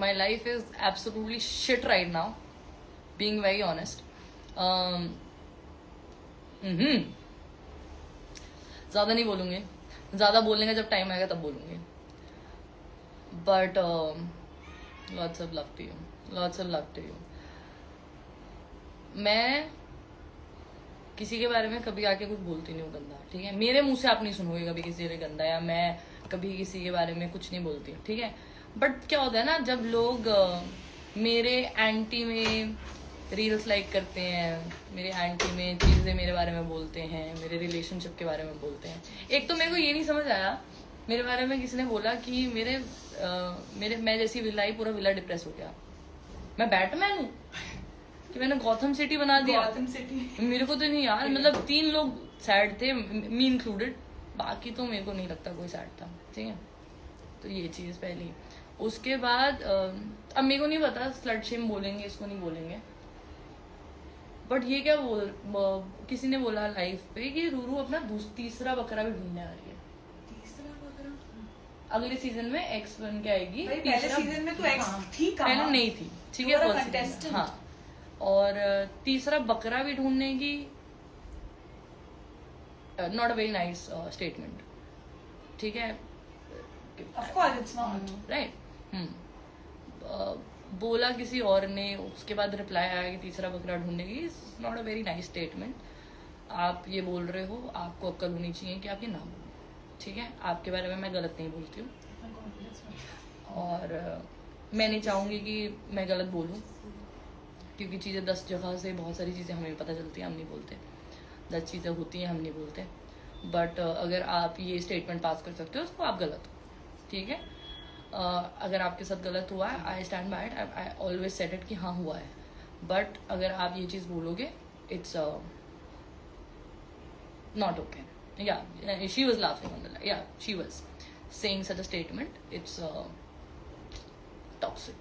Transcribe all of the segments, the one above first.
my life is absolutely shit right now, being very honest. ज़्यादा नहीं बोलूँगी, ज़्यादा बोलने का जब टाइम आएगा तब बोलूँगी. But lots of love to you, lots of love to you. मैं किसी के बारे में कभी आके कुछ बोलती नहीं हूँ गंदा, ठीक है. मेरे मुंह से आप नहीं सुनोगे कभी किसी ने गंदा, या मैं कभी किसी के बारे में कुछ नहीं बोलती, ठीक है. बट क्या होता है ना, जब लोग मेरे एंटी में रील्स लाइक करते हैं, मेरे एंटी में चीज़ें मेरे बारे में बोलते हैं, मेरे रिलेशनशिप के बारे में बोलते हैं. एक तो मेरे को ये नहीं समझ आया, मेरे बारे में किसी ने बोला कि मेरे मैं जैसी विला ही पूरा विला डिप्रेस हो गया. मैं बैटमैन हूँ कि मैंने गौथम सिटी बना दिया. गौतम सिटी मेरे को तो नहीं यार, मतलब 3 लोग सैड थे, मी इंक्लूडेड, बाकी तो मेरे को नहीं लगता कोई सैड था, ठीक है. तो ये चीज़ पहली. उसके बाद अब मेरे को नहीं पता स्लट शेम बोलेंगे इसको, नहीं बोलेंगे, बट ये क्या किसी ने बोला लाइफ पे कि रूरू अपना तीसरा बकरा भी ढूंढने आ रही है. तीसरा बकरा अगले सीजन में एक्स बन के आएगी. पहले सीजन में तो एक्स थी, पहले नहीं थी, ठीक है, फर्स्ट. हाँ, और तीसरा बकरा भी ढूंढने की. Not a very nice statement, ठीक है. Of course it's not. Right. बोला किसी और ने, उसके बाद रिप्लाई आया कि तीसरा बकरा ढूंढेगी. It's not a very nice statement. आप ये बोल रहे हो, आपको अक्ल होनी चाहिए कि आप ये ना बोलो, ठीक है. आपके बारे में मैं गलत नहीं बोलती हूँ, और मैं नहीं चाहूँगी कि मैं गलत बोलूँ, क्योंकि चीज़ें 10 जगह से, बहुत सारी चीज़ें हमें पता चलती हैं, हम नहीं बोलते. 10 चीज़ें होती हैं, हम नहीं बोलते. बट अगर आप ये स्टेटमेंट पास कर सकते हो तो आप गलत हो, ठीक है. अगर आपके साथ गलत हुआ है, I stand by it. I always said it कि हाँ हुआ है. बट अगर आप ये चीज़ बोलोगे, इट्स नॉट ओके. या she was laughing on the, या she was saying such a statement. It's toxic.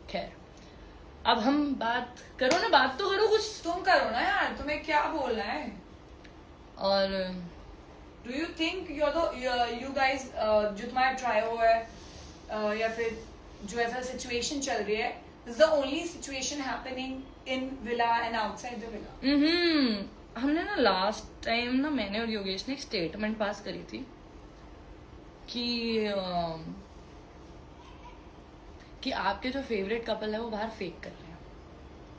खैर, अब हम बात करो ना, बात तो करो कुछ. तुम करो ना यार, तुम्हें क्या बोलना है. और do you think you guys जो तुम्हारा ट्राई हुआ है, या फिर जो ऐसा सिचुएशन चल रही है, is the only situation happening in villa and outside the villa? हमने ना लास्ट टाइम ना, मैंने और योगेश ने एक स्टेटमेंट पास करी थी कि आपके जो फेवरेट कपल है वो बाहर फेक कर रहे हैं.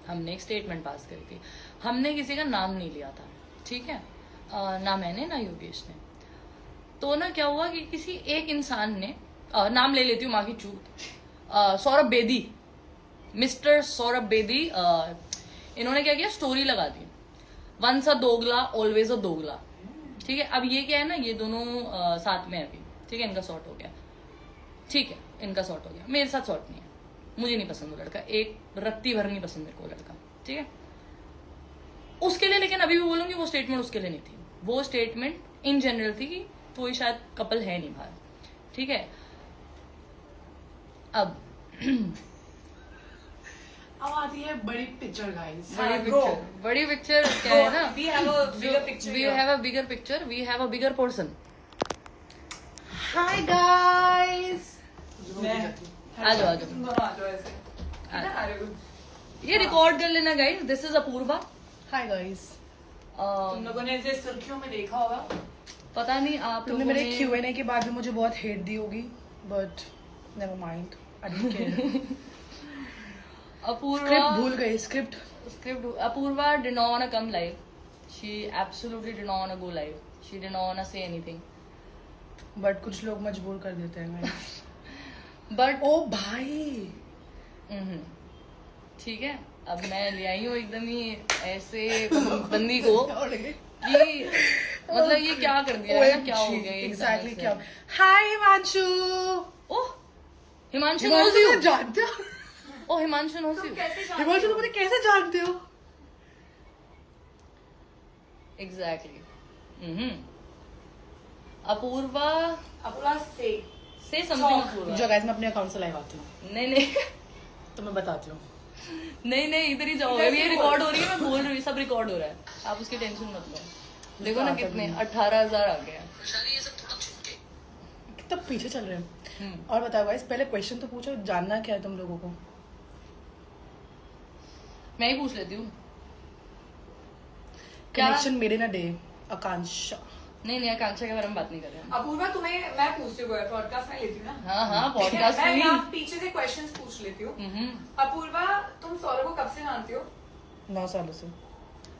हमने एक स्टेटमेंट पास करी थी. हमने किसी का नाम नहीं लिया था, ठीक है. ना मैंने ना योगेश ने. तो ना क्या हुआ कि किसी एक इंसान ने, नाम ले लेती हूँ, माँ की चूत, सौरभ बेदी, मिस्टर सौरभ बेदी, इन्होंने क्या किया, स्टोरी लगा दी, वंस अ दोगला ऑलवेज अ दोगला, ठीक है. अब ये क्या है ना, ये दोनों साथ में है अभी, ठीक है. इनका सॉर्ट हो गया, ठीक है, इनका सॉर्ट हो गया. मेरे साथ सॉर्ट नहीं है, मुझे नहीं पसंद वो लड़का, एक रत्ती भर नहीं पसंद मेरे को लड़का, ठीक है. उसके लिए, लेकिन अभी भी बोलूंगी वो स्टेटमेंट उसके लिए नहीं थी. वो स्टेटमेंट इन जनरल थी कि कोई शायद कपल है नहीं बाहर, ठीक है. अब आती है बड़ी पिक्चर गाइस. बड़ी पिक्चर क्या है ना, we have a bigger picture. We have a bigger picture, we have a bigger person. Hi guys. आ जाओ तुम दोनों आ जाओ ऐसे. कितना आ रहे हो? ये रिकॉर्ड कर लेना guys. This is Apurva. Hi guys. तुम लोगों ने इसे सुर्खियों में देखा होगा. पता नहीं आप तुमने मेरे Q&A के बाद भी मुझे बहुत हेट दी होगी, but never mind, I don't care. Apurva script भूल गई. Script. Apurva did not want to come live. She absolutely did not want to go live. She did not want to say anything. But कुछ लोग मजबूर कर देते हैं. But ओ भाई, ठीक है. अब मैं ले आई हूँ एकदम ही ऐसे बंदी को कि मतलब ये क्या कर दिया है, क्या हो गया एग्जैक्टली क्या. हाय हिमांशु. ओह हिमांशु knows you. जानते हो? ओह हिमांशु knows you. हिमांशु तुम मुझे कैसे जानते हो? एग्जैक्टली. अपूर्वा से समथिंग. अपूर्वा जो गाइस मैं अपने अकाउंट से लाइव आती हूँ. नहीं तो मैं बताती हूँ. नहीं इधर ही जाओ. अभी ये रिकॉर्ड हो रही है, मैं बोल रही हूँ, सब रिकॉर्ड हो रहा है, आप उसकी टेंशन मत लो. देखो ना कितने 18,000 आ गए हैं. कितना पीछे चल रहे हैं. और बताओ गाइस, पहले क्वेश्चन तो पूछो, जानना क्या है तुम लोगों को? मैं ही पूछ लेती हूँ क्या? Connection made in a day, Akanksha. नहीं आकांक्षा के बारे में बात नहीं कर रहे हम। अपूर्वा तुम्हें मैं पूछती हूँ, पॉडकास्ट में लेती हूँ ना। हाँ पॉडकास्ट मैं में यहाँ पीछे से क्वेश्चंस पूछ लेती हूँ। अपूर्वा, तुम सौरभ को कब से जानती हो? 9 सालों से।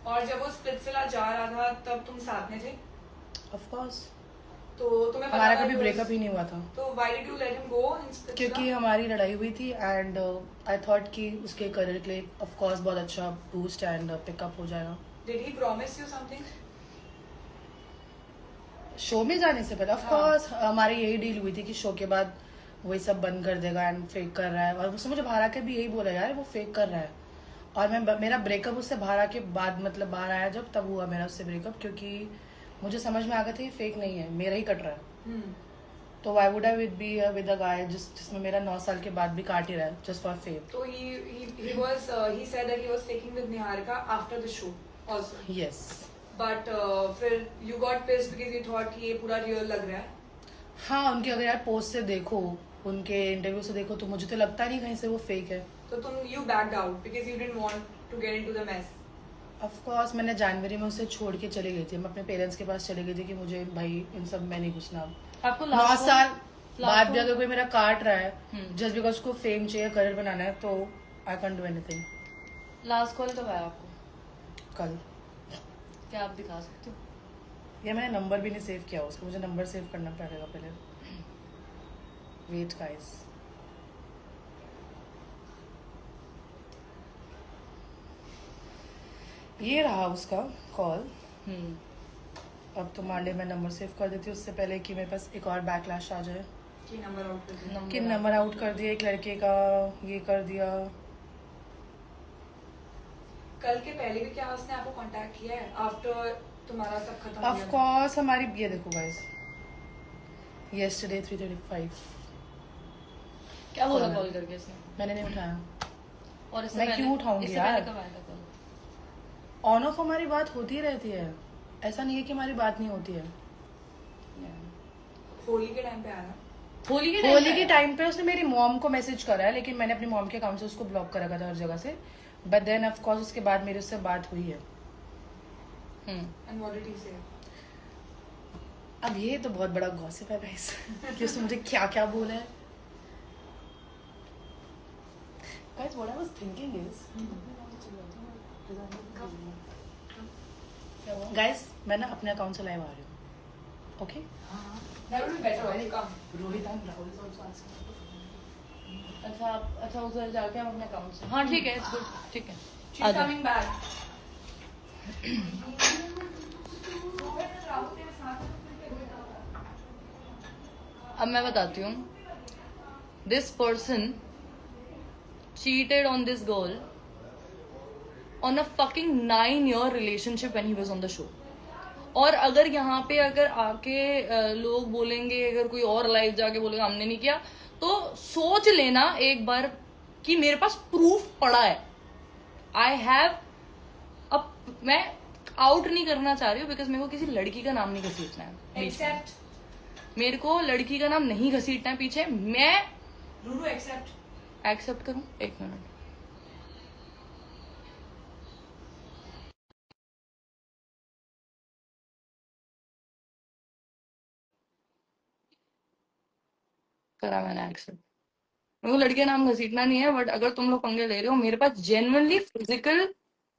और जब वो स्पिट्सविला जा रहा था तब तुम साथ में थे? Of course. तो तुम्हें पता हमारा था कभी कि ब्रेकअप ही नहीं हुआ था, तो why did you let him go in Splitsvilla? क्योंकि हमारी लड़ाई हुई थी एंड आई थॉट कि उसके करियर के लिए ऑफ कोर्स बहुत अच्छा बूस्ट एंड पिकअप हो जाएगा। Did he promise you something? Show में जाने से पहले ऑफ कोर्स हमारी यही डील हुई थी कि शो के बाद वही सब बंद कर देगा एंड फेक कर रहा है, और उसने मुझे बाहर आके भी यही बोला, यार वो फेक कर रहा है। और मेरा ब्रेकअप उससे बाहर आके बाद, मतलब बाहर आया जब, तब हुआ मेरा उससे ब्रेकअप, क्योंकि मुझे समझ में आ गया था ये फेक नहीं है, मेरा ही कट रहा है। तो why would I be with a guy जिसमें मेरा 9 साल के बाद भी काट ही रहा है जस्ट फॉर फेम। तो he said that he was taking with Niharika after the show also. Yes. But फिर you got pissed because you thought कि ये पूरा रियल लग रहा है। हाँ, उनके अगर यार पोस्ट से देखो, उनके इंटरव्यू से देखो, तो मुझे तो लगता नहीं कहीं से वो फेक है। तो तुम you backed out because you didn't want to get into the mess. Of course मैंने जनवरी में उसे छोड़ के चली गई थी, मैं अपने पेरेंट्स के पास चली गई थी कि मुझे भाई इन सब में नहीं घुसना। आपको 9 साल बाद भी को- अगर कोई मेरा काट रहा है जस्ट बिकॉज उसको फेम चाहिए, करियर बनाना है, तो I can do anything. Last call कब आया आपको? कल। क्या आप दिखा सकते हो? ये मैंने नंबर भी नहीं सेव किया उसका, मुझे नंबर सेव करना पड़ेगा पहले। वेट गाइस, ये रहा उसका कॉल। अब तो मान ले मैं नंबर सेव कर देती हूँ उससे पहले कि मेरे पास एक और बैकलैश आ जाए कि नंबर आउट कर दिया। कि नंबर आउट कर दिया एक लड़के का, ये कर दिया। कल के पहले भी क्या उसने आपको कांटेक्ट किया है आफ्टर तुम्हारा सब खत्म हो ऑफ गया? कोर्स हमारी, ये देखो गाइस, यस्टरडे 3:35 क्या बोला कॉल कॉल करके इसने? मैंने नहीं उठाया। और इससे मैं पहले- क्यों उठाऊंगी इससे यार? पहले कब आया था कॉल? ऑन ऑफ हमारी बात होती रहती है, ऐसा नहीं है कि हमारी बात नहीं होती है। होली के टाइम पे आया ना? होली होली के टाइम पे उसने मेरी मॉम को मैसेज करा है, लेकिन मैंने अपनी मॉम के अकाउंट से उसको ब्लॉक कर रखा था हर जगह से। बट देन ऑफ कोर्स उसके बाद मेरी उससे बात हुई है। एंड व्हाट डिड ही से? अब ये तो बहुत बड़ा गॉसिप है गाइस कि उसने मुझे क्या क्या बोला है। Guys what I was thinking is, guys मैं ना अपने अकाउंट से लाइव आ रही हूँ, okay? That would be better. I come. Rohit and Rahul is also asking. अच्छा आप अच्छा उधर जाके हम अपने अकाउंट से, हाँ ठीक है, इट्स गुड, ठीक है। She is coming back. अब मैं बताती हूँ, this person cheated on this girl on a fucking 9-year relationship when he was on the show. और अगर यहाँ पे अगर आके लोग बोलेंगे, अगर कोई और लाइव जाके बोलेगा हमने नहीं किया, तो सोच लेना एक बार कि मेरे पास प्रूफ पड़ा है। आई हैव, अब मैं आउट नहीं करना चाह रही हूँ बिकॉज मेरे को किसी लड़की का नाम नहीं घसीटना है। एक्सेप्ट। मेरे को लड़की का नाम नहीं घसीटना है पीछे। मैं रूरू एक्सेप्ट। एक्सेप्ट करूं? एक मिनट। करा मैंने एक्सेप्ट। मेरे को लड़की का नाम घसीटना नहीं है, बट अगर तुम लोग पंगे ले रहे हो, मेरे पास जेन्युइनली फिजिकल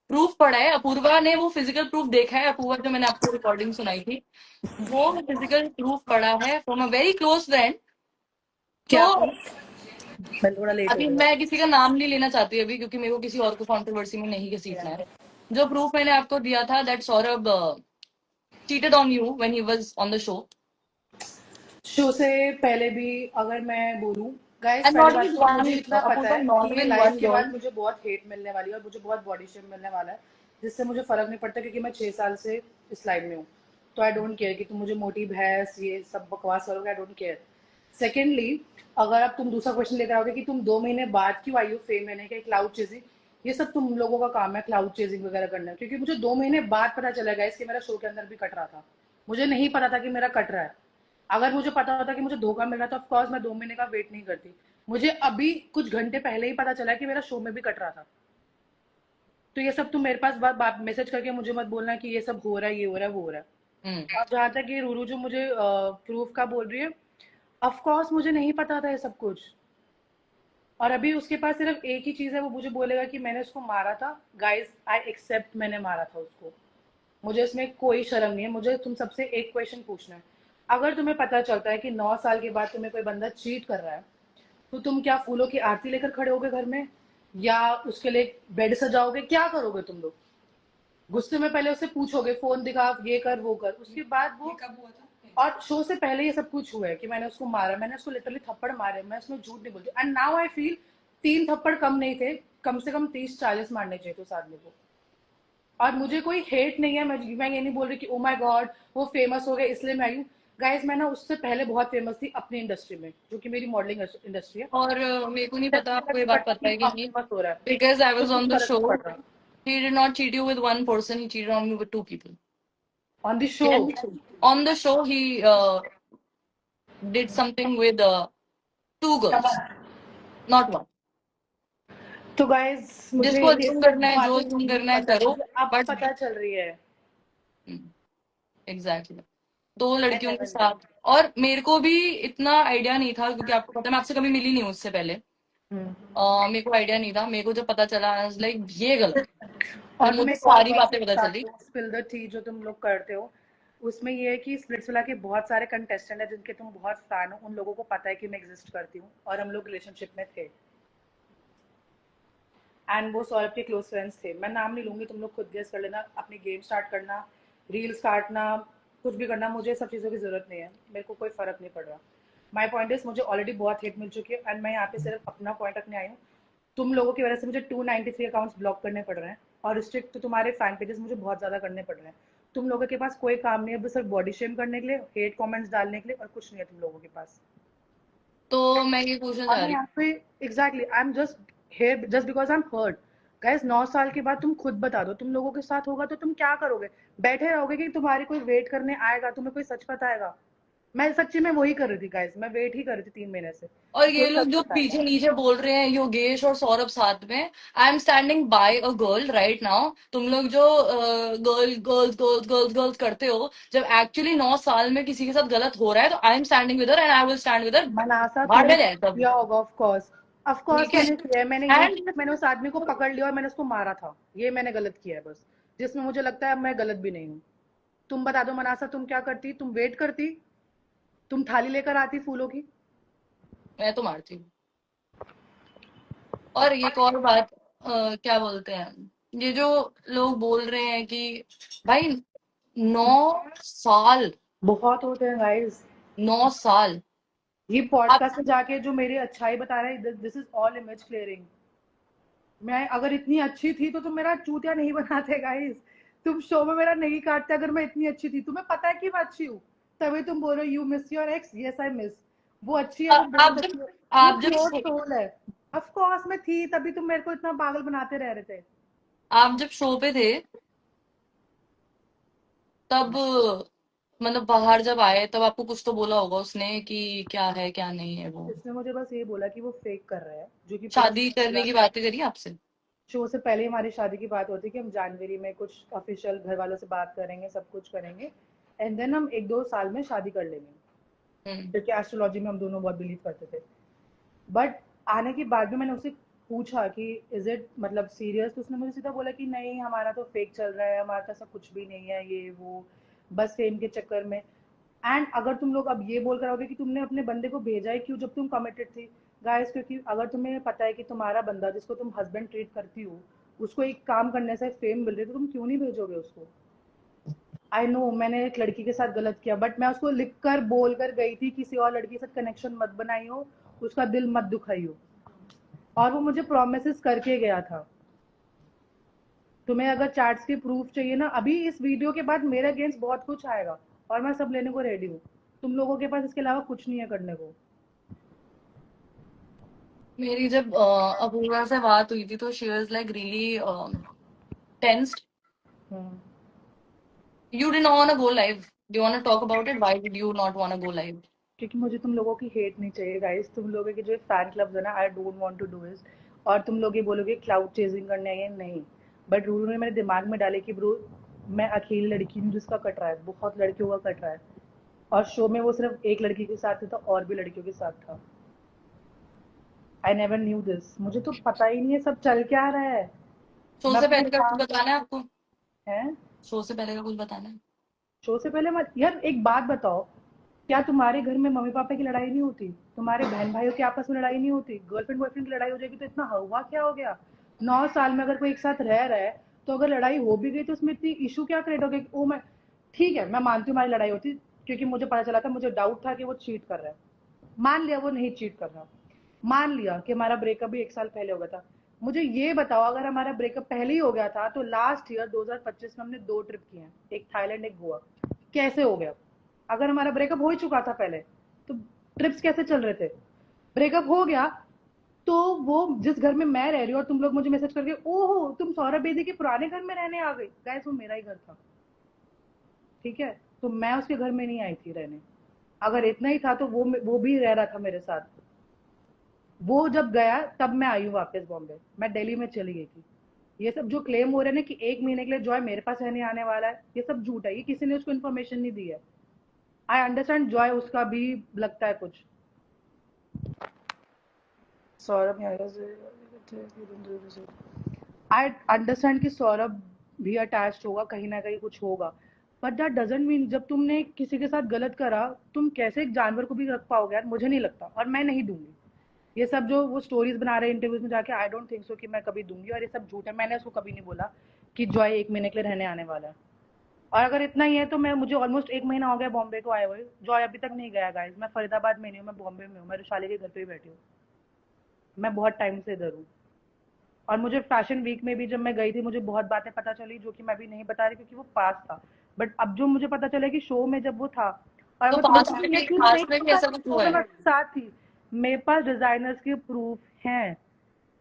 प्रूफ पड़ा है। अपूर्वा ने वो फिजिकल प्रूफ देखा है। अपूर्वा जो मैंने आपको रिकॉर्डिंग सुनाई थी, वो फिजिकल प्रूफ पड़ा है from a very close friend. क्या तो मैं थोड़ा लेट हो अभी गया। मैं किसी का नाम नहीं लेना चाहती अभी, क्योंकि मेरे को किसी और को कंट्रोवर्सी में नहीं घसीटना है। जो प्रूफ मैंने आपको दिया था that Saurabh cheated on you when he was on the show. Show से पहले भी अगर मैं बोलूं गाइस, And पहली not बात with तो one, मुझे इतना Apu, पता है not कि with लाइफ one के बाद girl. मुझे बहुत हेट मिलने वाली है और मुझे बहुत बॉडी शेम मिलने वाला है, जिससे मुझे फर्क नहीं पड़ता क्योंकि मैं 6 साल से इस लाइन में हूँ। तो आई डोंट केयर कि तुम मुझे मोटी भैंस ये सब बकवास करोगे, आई डोंट केयर। सेकेंडली, अगर अब तुम दूसरा क्वेश्चन लेकर आओगे कि तुम 2 महीने बाद क्यों आई हो फेम में, क्या क्लाउड चेजिंग, ये सब तुम लोगों का काम है क्लाउड चेजिंग वगैरह करना, क्योंकि मुझे 2 महीने बाद पता चला गाइस कि मेरा शो के अंदर भी कट रहा था। मुझे नहीं पता था कि मेरा कट रहा है। अगर मुझे पता होता कि मुझे धोखा मिल रहा तो ऑफ कोर्स मैं 2 महीने का वेट नहीं करती। मुझे अभी कुछ घंटे पहले ही पता चला कि मेरा शो में भी कट रहा था। तो ये सब तुम मेरे पास बात मैसेज करके मुझे मत बोलना कि ये सब हो रहा है, ये हो रहा है, वो हो रहा है। हम्म। और जहां तक ये रूरू जो मुझे प्रूफ का बोल रही है, ऑफ कोर्स मुझे नहीं पता था ये सब कुछ। और अभी उसके पास सिर्फ एक ही चीज है, वो मुझे बोलेगा कि मैंने उसको मारा था। गाइस आई एक्सेप्ट, मैंने मारा था उसको। मुझे इसमें कोई शर्म नहीं है। मुझे तुम सबसे एक क्वेश्चन पूछना है। अगर तुम्हें पता चलता है कि 9 साल के बाद तुम्हें कोई बंदा चीट कर रहा है, तो तुम क्या फूलों की आरती लेकर खड़े होगे घर में, या उसके लिए बेड सजाओगे, क्या करोगे तुम लोग? गुस्से में पहले उससे पूछोगे, फोन दिखा, ये कर वो कर, उसके बाद ये वो। कब हुआ था? और शो से पहले ये सब कुछ हुआ है कि मैंने उसको मारा, मैंने उसको लिटरली थप्पड़ मारे, मैं उसमें झूठ नहीं बोलती। एंड नाउ आई फील 3 थप्पड़ कम नहीं थे, कम से कम 30-40 मारने चाहिए थे उस आदमी को। और मुझे कोई हेट नहीं है, मैं ये नहीं बोल रही कि ओ माय गॉड वो फेमस हो गए इसलिए मैं आई हूँ। गाइस मैं ना उससे पहले बहुत फेमस थी अपनी इंडस्ट्री में, जो कि मेरी मॉडलिंग इंडस्ट्री है। और मेरे को नहीं पता इंडस्ट्री आपको में ये भी बात पता पता कि है कि अब नहीं, फेमस हो रहा है, because I तो was कुछ on the फर्क show. नहीं पड़ रहा। He did not cheat you with one person, he cheated on you with two people. On the show. And on the show, he did something with two girls, not one. तो guys मुझे जिसको ये assume सब करना है, जो बातें assume नहीं करना है पता थी, करो, मुझे अब but पता चल रही है। एग्जैक्टली दो आई लड़कियों के नेवर न्यू। साथ। और मेरे को भी इतना आइडिया नहीं था, क्योंकि आपको पता है मैं आपसे कभी मिली नहीं हूँ उससे पहले। मेरे को आइडिया नहीं था। मेरे को जब पता चला लाइक ये गलत है, और जब तुम्हें मुझे एक और सारी बात बातें पता चली। स्पिल द टी जो तुम लोग करते हो, उसमें ये है कि स्प्लिट्सविला के बहुत सारे कंटेस्टेंट है जिनके तुम बहुत फैन हो, उन लोगों को पता है कि मैं एग्जिस्ट करती हूँ और हम लोग रिलेशनशिप में थे। एंड वो सौरभ के क्लोज फ्रेंड्स थे। मैं नाम नहीं लूंगी, तुम लोग खुद गेस कर लेना, अपनी गेम स्टार्ट करना, रील्स काटना, कुछ भी करना, मुझे सब चीज़ों की जरूरत नहीं है, मेरे को कोई फर्क नहीं पड़ रहा। माई पॉइंट इज मुझे ऑलरेडी बहुत हेट मिल चुकी है एंड मैं यहाँ पे सिर्फ अपना पॉइंट रखने आई हूँ। तुम लोगों की वजह से मुझे 293 अकाउंट्स ब्लॉक करने पड़ रहे हैं, और रिस्ट्रिक्ट तो तुम्हारे फैन पेजेस मुझे बहुत ज्यादा करने पड़ रहे हैं। तुम लोगों के पास कोई काम नहीं है, बस सिर्फ बॉडी शेम करने के लिए, हेट कमेंट्स डालने के लिए, और कुछ नहीं है तुम लोगों के पास। तो मैं ये पूछना और चाह मैं रही यहाँ पे exactly I am just here just because I am hurt. Guys 9 साल के बाद तुम खुद बता दो, तुम लोगों के साथ होगा तो तुम क्या करोगे? बैठे रहोगे कि तुम्हारी कोई वेट करने आएगा, तुम्हें कोई सच बताएगा? मैं सच्ची में वही कर रही थी गाइस, मैं वेट ही कर रही थी 3 महीने से और कि ये कोई लोग सच जो बताएगा। पीछे नीचे बोल रहे हैं योगेश और सौरभ साथ में, I am standing bye a girl right now. तुम लोग जो गर्ल्स करते हो, जब एक्चुअली 9 साल में किसी के साथ गलत हो रहा है, तो I am standing with her and I will stand with her. Manasa भाड़ तूने में जाए सब। किया होगा, ऑफ कोर्स ठीक है। मैंने किया है। मैंने ये एंड किया, मैंने उस आदमी को पकड़ लिया और मैंने उसको मारा था, ये मैंने गलत किया है बस, जिसमें मुझे लगता है मैं गलत भी नहीं हूँ। तुम बता दो मनासा, तुम क्या करती? तुम वेट करती? तुम थाली लेकर आती फूलों की? मैं तो मारती हूँ। और एक और बात, क्या बोलते हैं, ये जो लोग बोल रहे हैं कि भाई 9 साल, बहुत होते हैं गाइस। 9 साल। ये आप पॉडकास्ट में जाके जो मेरी अच्छाई बता रहे हैं, this is all image clearing. मैं अगर इतनी अच्छी थी तो तुम मेरा चूतिया नहीं बनाते गाइस। तुम शो में मेरा नहीं काटते अगर मैं इतनी अच्छी थी। तुम्हें पता है कि मैं अच्छी हूँ, तभी तुम बोल रहे हो you miss your x. Yes I miss. वो अच्छी है, वो आप बहुत जब अच्छी है, वो आप जब प्योर सोल है। ऑफ कोर्स मैं थी, तभी तुम मेरे को इतना पागल बनाते रह रहे थे। आप जब शो पे थे, तब मतलब बाहर जब आए, तब आपको कुछ तो बोला होगा उसने कि क्या है क्या नहीं है वो। इसने मुझे बस ये बोला कि वो फेक कर रहा है, जो कि पूरा शादी करने चला। की बातें करी आपसे? शो से पहले ही हमारी शादी की बात होती कि हम जनवरी में कुछ ऑफिशियल घर वालों से बात करेंगे, सब कुछ करेंगे, एंड देन हम 1-2 साल में शादी कर लेंगे, हम्म। क्योंकि एस्ट्रोलॉजी में हम दोनों बहुत बिलीव करते थे। बट आने के बाद भी मैंने उससे पूछा कि इज इट मतलब सीरियस, तो उसने मुझे सीधा बोला कि नहीं हमारा तो फेक चल रहा है, हमारा तो ऐसा कुछ भी नहीं है, ये वो बस फेम के चक्कर में। एंड अगर तुम लोग अब ये बोल कर आओगे कि तुमने अपने बंदे को भेजा है क्यों जब तुम कमिटेड थी, गाइस क्योंकि अगर तुम्हें पता है कि तुम्हारा बंदा जिसको तुम हस्बैंड ट्रीट करती हो, उसको एक काम करने से फेम मिल रही है, तो तुम क्यों नहीं भेजोगे उसको? आई नो मैंने एक लड़की के साथ गलत किया, बट मैं उसको लिख कर बोल कर गई थी किसी और लड़की के साथ कनेक्शन मत बनाइयो, उसका दिल मत दुखाइयो। और वो मुझे प्रोमिस करके गया था। तुम्हें अगर चैट्स की प्रूफ चाहिए ना, अभी इस वीडियो के बाद मेरे अगेंस्ट बहुत कुछ आएगा और मैं सब लेने को रेडी हूँ। तुम लोगों के पास इसके अलावा कुछ नहीं है करने को। मेरी जब अपूर्वा से बात हुई थी, तो she was like really tensed. Hmm. You didn't want to go live, Do you want to talk about it? Why did you not want to go live? क्योंकि मुझे तुम लोगों की हेट नहीं चाहिए गाइस। तुम लोगों के जो फैन क्लब्स है ना, I don't want to do it. और तुम लोग ये बोलोगे क्लाउड चेजिंग करने आई है, नहीं। बट रूरू ने मेरे दिमाग में डाले कि ब्रो मैं अकेली लड़की हूँ जिसका कट रहा है, बहुत लड़कियों का कट रहा है। और शो में वो सिर्फ एक लड़की के साथ था, और भी लड़कियों के साथ था। आई नेवर न्यू दिस, मुझे तो पता ही नहीं है सब चल क्या रहा है। शो मैं से अपने पहले का कुछ काम बताना है आपको? है। शो से पहले का कुछ बताना है? शो से पहले मत यार, एक बात बताओ, क्या तुम्हारे घर में मम्मी पापा की लड़ाई नहीं होती? तुम्हारे बहन भाइयों की आपस में लड़ाई नहीं होती? गर्लफ्रेंड बॉयफ्रेंड की लड़ाई हो जाएगी तो इतना हवा क्या हो गया? 9 साल में अगर कोई एक साथ रह रहा है, तो अगर लड़ाई हो भी गई तो उसमें इतनी इशू क्या क्रिएट हो गई? ओ मैं ठीक है, मैं मानती हूँ हमारी लड़ाई होती, क्योंकि मुझे पता चला था, मुझे डाउट था कि वो चीट कर रहा है। मान लिया वो नहीं चीट कर रहा, मान लिया कि हमारा ब्रेकअप भी 1 साल पहले हो गया था। मुझे ये बताओ, अगर हमारा ब्रेकअप पहले ही हो गया था तो लास्ट ईयर 2025 में हमने 2 ट्रिप किए हैं, एक थाईलैंड एक गोवा। कैसे हो गया? अगर हमारा ब्रेकअप हो ही चुका था पहले, तो ट्रिप्स कैसे चल रहे थे? ब्रेकअप हो गया तो वो जिस घर में मैं रह रही हूँ, और तुम लोग मुझे मैसेज करके ओहो तुम सौरभ बेदी के पुराने घर में रहने आ गई, गाइस वो मेरा ही घर था, ठीक है? तो मैं उसके घर में नहीं आई थी रहने। अगर इतना ही था तो वो भी रह रहा था मेरे साथ। वो जब गया तब मैं आई हूँ वापस बॉम्बे, मैं दिल्ली में चली गई थी। ये सब जो क्लेम हो रहे हैं ना कि 1 महीने के लिए जॉय मेरे पास रहने आने वाला है, ये सब झूठ है, ये किसी ने उसको इन्फॉर्मेशन नहीं दी है। आई अंडरस्टैंड जॉय उसका भी लगता है कुछ। सौरभ आई अंडरस्टैंड कि सौरभ भी अटैच्ड होगा, कहीं ना कहीं कुछ होगा, बट दैट डजेंट मीन जब तुमने किसी के साथ गलत करा, तुम कैसे एक जानवर को भी रख पाओगे यार? मुझे नहीं लगता, और मैं नहीं दूंगी। ये सब जो वो स्टोरीज बना रहे हैं इंटरव्यूज में जाके, आई डोंट थिंक सो कि मैं कभी दूंगी, और ये सब झूठ है। मैंने उसको कभी नहीं बोला कि जॉय 1 महीने के लिए रहने आने वाला है। और अगर इतना ही है तो मैं मुझे ऑलमोस्ट 1 महीना हो गया बॉम्बे को आए हुए, जॉय अभी तक नहीं गया गाइज। मैं फरीदाबाद में नहीं हूँ, मैं बॉम्बे में हूँ, मैं रुशाली के घर पे ही बैठी हूँ। मैं बहुत टाइम से इधर हूँ। और मुझे फैशन वीक में भी जब मैं गई थी, मुझे बहुत बातें पता चली जो कि मैं भी नहीं बता रही क्योंकि वो पास था। बट अब जो मुझे पता चला कि शो में जब वो था, और तो अगर तुम्हें पास्ट में भी ऐसा कुछ शो हुआ में है? मैं साथ थी, मेरे पास डिजाइनर्स के प्रूफ हैं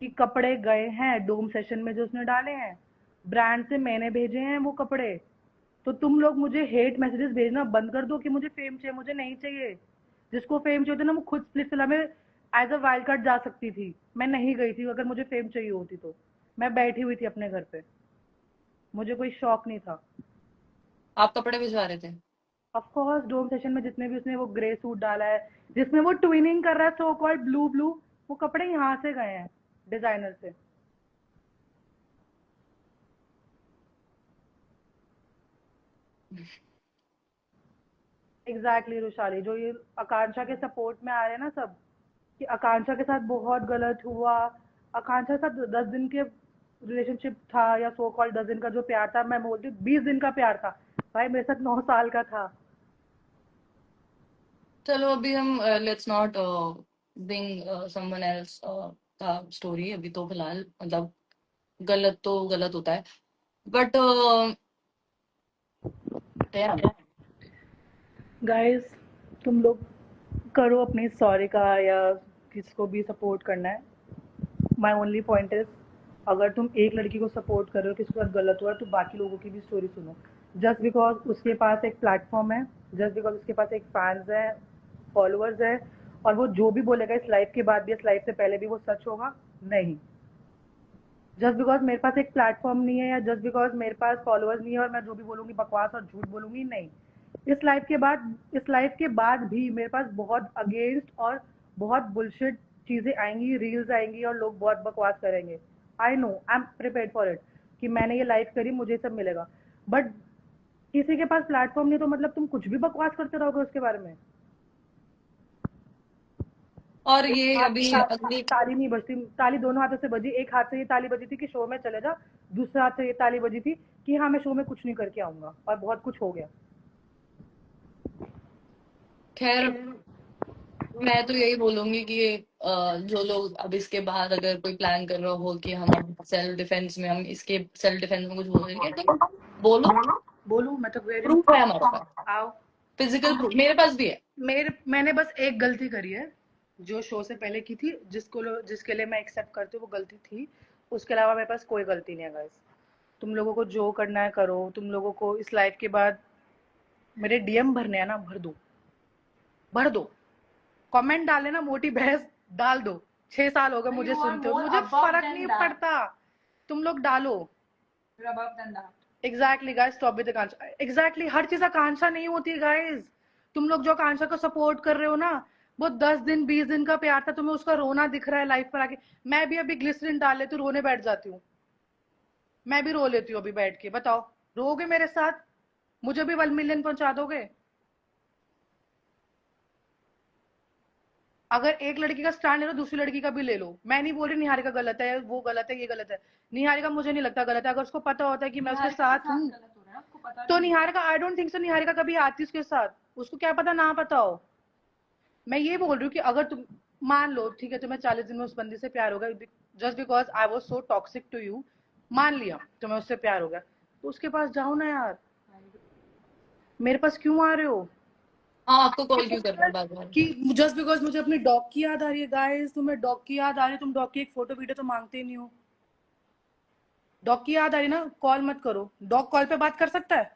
कि कपड़े गए हैं डोम सेशन में जो उसने डाले हैं, ब्रांड से मैंने भेजे हैं वो कपड़े। तो तुम लोग मुझे हेट मैसेजेस भेजना बंद कर दो कि मुझे फेम चाहिए, मुझे नहीं चाहिए। जिसको फेम चाहिए था ना, वो खुद स्प्लिट फिल्म में एज अ वाइल्ड कार्ड जा सकती थी, मैं नहीं गई थी। अगर मुझे फेम चाहिए होती तो मैं बैठी हुई थी अपने घर पे, मुझे कोई शौक नहीं था। आप कपड़े भिजवा रहे थे? ऑफ कोर्स डोम सेशन में जितने भी उसने वो ग्रे सूट डाला है जिसमें वो ट्विनिंग कर रहा है, सो कॉल्ड ब्लू ब्लू, वो कपड़े यहाँ से गए हैं डिजाइनर से। एग्जैक्टली रुशाली, जो ये आकांक्षा के सपोर्ट में आ रहे हैं ना सब, कि आकांक्षा के साथ बहुत गलत हुआ। आकांक्षा के साथ 10 दिन के रिलेशनशिप था, या सो कॉल 10 दिन का जो प्यार था, मैं बोलती हूँ 20 दिन का प्यार था। भाई मेरे साथ 9 साल का था। चलो अभी हम let's not bring someone else का स्टोरी अभी, तो फिलहाल मतलब गलत तो गलत होता है, बट गाइस तुम लोग करो अपनी सॉरी का, या किसको भी सपोर्ट करना है। माई ओनली पॉइंट इज, अगर तुम एक लड़की को सपोर्ट कर रहे हो किसके साथ गलत हुआ है, तो बाकी लोगों की भी स्टोरी सुनो। जस्ट बिकॉज उसके पास एक प्लेटफॉर्म है, जस्ट बिकॉज उसके पास एक फैंस है, फॉलोअर्स है, और वो जो भी बोलेगा इस लाइफ के बाद भी, इस लाइफ से पहले भी, वो सच होगा? नहीं। जस्ट बिकॉज मेरे पास एक प्लेटफॉर्म नहीं है, या जस्ट बिकॉज मेरे पास फॉलोअर्स नहीं है और मैं जो भी बोलूंगी बकवास और झूठ बोलूंगी, नहीं। इस लाइफ के बाद भी मेरे पास बहुत अगेंस्ट और बहुत बुलशिट चीजें आएंगी, रील्स आएंगी और लोग बहुत बकवास करेंगे। I know, I am prepared for it, कि मैंने ये लाइफ करी, मुझे सब मिलेगा। बट किसी के पास प्लेटफॉर्म नहीं तो मतलब तुम कुछ भी बकवास करते रहोगे उसके बारे में। और एक ये हाथ अभी से अगली ताली नहीं बजती, ताली दोनों हाथों से बजी। एक हाथ से ये ताली बजी थी कि शो में चले जा, दूसरे हाथ से ये ताली बजी थी कि हाँ मैं शो में कुछ नहीं करके आऊंगा, और बहुत कुछ हो गया। खैर मैं तो यही बोलूंगी कि जो लोग अब इसके बाद अगर कोई प्लान कर रहा हो कि हम अब सेल्फ डिफेंस में, हम इसके सेल्फ डिफेंस में कुछ बोलेंगे, तो बोलो, बोलूं? मैं तो वेरी प्रूफ है हमारे पास, आओ। फिजिकल प्रूफ मेरे पास भी है। मैंने बस एक गलती करी है जो शो से पहले की थी, जिसके लिए मैं एक्सेप्ट करती हूँ वो गलती थी। उसके अलावा मेरे पास कोई गलती नहीं है गाइस। तुम लोगों को जो करना है करो, तुम लोगों को इस लाइफ के बाद मेरे डीएम भरने हैं ना, भर दो, कमेंट डाले ना मोटी भैंस, डाल दो। 6 साल हो गए मुझे You are सुनते हो, more मुझे above फर्क than नहीं that. पड़ता, तुम लोग डालो। You're above than that. Exactly guys, stop with Akanksha. Exactly, हर चीज आकांक्षा नहीं होती गाइस। तुम लोग जो आकांक्षा को सपोर्ट कर रहे हो ना, वो 10 दिन 20 दिन का प्यार था, तुम्हें उसका रोना दिख रहा है लाइफ पर आके। मैं भी अभी ग्लिसरीन डाल लेती हूँ, रोने बैठ जाती हूँ, मैं भी रो लेती हूँ अभी बैठ के। बताओ, रोगे मेरे साथ? मुझे भी 1 मिलियन पहुंचा दोगे? अगर एक लड़की का स्टैंड ले लो, दूसरी लड़की का भी ले लो। मैं नहीं बोल रही निहारिका गलत है, वो गलत है, ये गलत है। निहारिका मुझे नहीं लगता गलत है, अगर उसको पता होता है कि मैं उसके निहारिका के साथ साथ हूँ गलत हो रहा है, आपको पता तो भी नहीं है। Niharika, I don't think so Niharika कभी आती उसके साथ, उसको क्या पता ना पता हो। मैं ये बोल रही हूँ कि अगर तुम मान लो, ठीक है, तुम्हें 40 दिन में उस बंदी से प्यार हो गया, just because I was so toxic to you, मान लिया तुम्हें उससे प्यार हो गया, तो उसके पास जाओ ना यार, मेरे पास क्यों आ रहे हो? हाँ, आपको कॉल क्यों कर रहा है बार बार? कि जस्ट बिकॉज मुझे अपनी डॉग की याद आ रही है। गाइस, तुम्हें डॉग की याद आ रही है, तुम डॉग की एक फोटो वीडियो तो मांगते ही नहीं हो। डॉग की याद आ रही ना, कॉल मत करो। डॉग कॉल पे बात कर सकता है?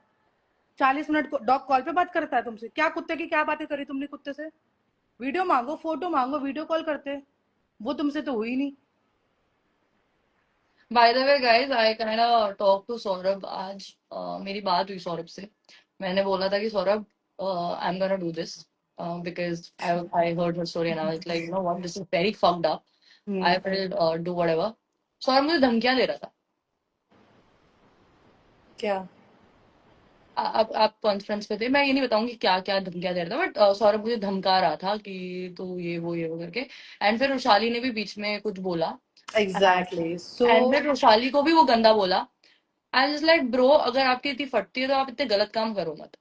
40 मिनट डॉग कॉल पे बात करता है तुमसे? क्या कुत्ते की क्या बातें करी तुमने कुत्ते से? वीडियो मांगो, फोटो मांगो, वीडियो कॉल करते, वो तुमसे तो हुई नहीं। By the way guys, I kind of talk to Saurabh आज। मेरी बात हुई सौरभ से। मैंने बोला था कि Saurabh, I am gonna do this because I heard her story and I was like, you know what, this is very fucked up, I will do whatever. Saurabh मुझे धमकियां दे रहा था। क्या? आप कॉन्फ्रेंस पे थे, मैं ये नहीं बताऊंगी क्या क्या धमकियां दे रहा था, बट सौरभ मुझे धमका रहा था कि तू ये वो करके। एंड फिर वैशाली ने भी बीच में कुछ बोला, एग्जैक्टली, सो एंड फिर वैशाली को भी वो गंदा बोला। आई जस्ट लाइक ब्रो, अगर आपकी इतनी फटती है तो आप इतने गलत काम करो मत,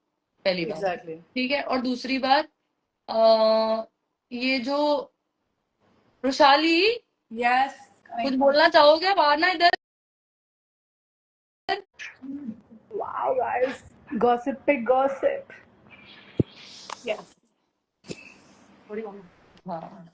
पहली बात। एग्जैक्टली, ठीक है, और दूसरी बात, अ, ये जो वैशाली, Yes, कुछ coming. बोलना चाहोगे आप? आना इधर। वाओ गाइस, गॉसिप पे गॉसिप। Yes. हाँ,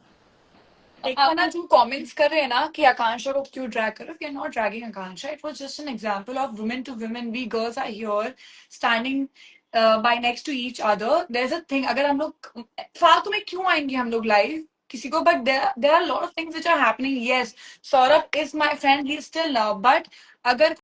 एक तो ना जो कमेंट्स कर रहे हैं ना कि आकांक्षा को क्यों ड्रैग करो, we are not dragging Akanksha, it was just an example of women to women, we girls are here standing by next to each other. There is a thing, अगर हम लोग फालतू में क्यों आएंगे हम लोग लाइव किसी को, but there are lot of things which are happening. Yes, Saurabh is my friend, he is still love, but अगर